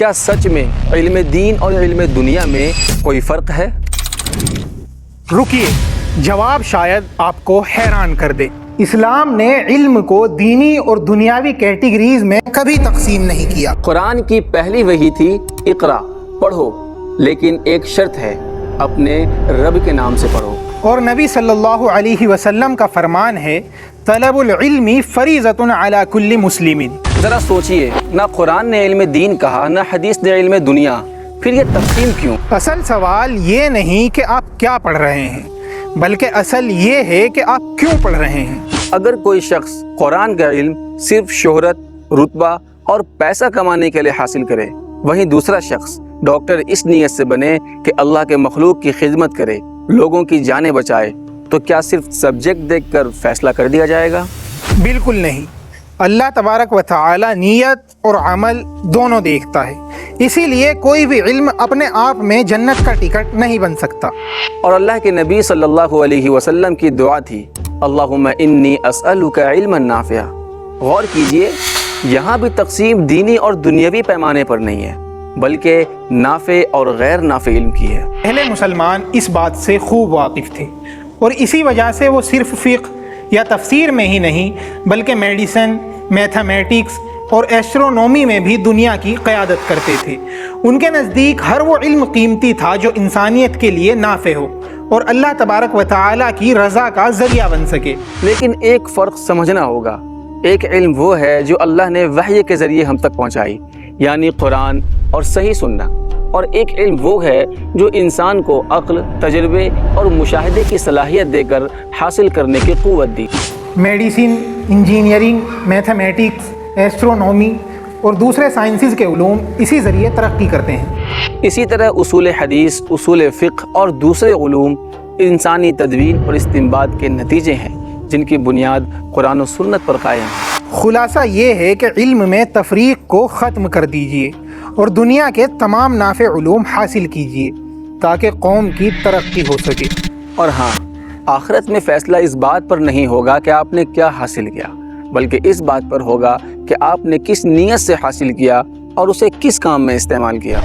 کیا سچ میں علم دین اور علم دنیا میں کوئی فرق ہے؟ رکیے، جواب شاید آپ کو حیران کر دے۔ اسلام نے علم کو دینی اور دنیاوی کیٹیگریز میں کبھی تقسیم نہیں کیا۔ قرآن کی پہلی وحی تھی اقرا، پڑھو، لیکن ایک شرط ہے، اپنے رب کے نام سے پڑھو۔ اور نبی صلی اللہ علیہ وسلم کا فرمان ہے طلب العلم فریضۃ علی کل مسلم۔ ذرا سوچئے، نہ قرآن نے علم دین کہا، نہ حدیث نے علم دنیا، پھر یہ تقسیم کیوں؟ اصل سوال یہ نہیں کہ آپ کیا پڑھ رہے ہیں، بلکہ اصل یہ ہے کہ آپ کیوں پڑھ رہے ہیں۔ اگر کوئی شخص قرآن کا علم صرف شہرت، رتبہ اور پیسہ کمانے کے لیے حاصل کرے، وہیں دوسرا شخص ڈاکٹر اس نیت سے بنے کہ اللہ کے مخلوق کی خدمت کرے، لوگوں کی جانیں بچائے، تو کیا صرف سبجیکٹ دیکھ کر فیصلہ کر دیا جائے گا؟ بالکل نہیں۔ اللہ تبارک و تعالی نیت اور عمل دونوں دیکھتا ہے، اسی لیے کوئی بھی علم اپنے آپ میں جنت کا ٹکٹ نہیں بن سکتا۔ اور اللہ کے نبی صلی اللہ علیہ وسلم کی دعا تھی، اللہم انی اسألک علما نافعا۔ غور کیجئے، یہاں بھی تقسیم دینی اور دنیاوی پیمانے پر نہیں ہے، بلکہ نافع اور غیر نافع علم کی ہے۔ پہلے مسلمان اس بات سے خوب واقف تھے، اور اسی وجہ سے وہ صرف فقہ یا تفسیر میں ہی نہیں بلکہ میڈیسن، میتھمیٹکس اور ایسٹرونومی میں بھی دنیا کی قیادت کرتے تھے۔ ان کے نزدیک ہر وہ علم قیمتی تھا جو انسانیت کے لیے نافع ہو اور اللہ تبارک و تعالیٰ کی رضا کا ذریعہ بن سکے۔ لیکن ایک فرق سمجھنا ہوگا، ایک علم وہ ہے جو اللہ نے وحی کے ذریعے ہم تک پہنچائی، یعنی قرآن اور صحیح سننا، اور ایک علم وہ ہے جو انسان کو عقل، تجربے اور مشاہدے کی صلاحیت دے کر حاصل کرنے کی قوت دی۔ میڈیسن، انجینئرنگ، میتھمیٹکس، ایسٹرونومی اور دوسرے سائنسز کے علوم اسی ذریعے ترقی کرتے ہیں۔ اسی طرح اصول حدیث، اصول فقہ اور دوسرے علوم انسانی تدوین اور استنباط کے نتیجے ہیں جن کی بنیاد قرآن و سنت پر قائم ہے۔ خلاصہ یہ ہے کہ علم میں تفریق کو ختم کر دیجیے اور دنیا کے تمام نافع علوم حاصل کیجیے تاکہ قوم کی ترقی ہو سکے۔ اور ہاں، آخرت میں فیصلہ اس بات پر نہیں ہوگا کہ آپ نے کیا حاصل کیا، بلکہ اس بات پر ہوگا کہ آپ نے کس نیت سے حاصل کیا اور اسے کس کام میں استعمال کیا۔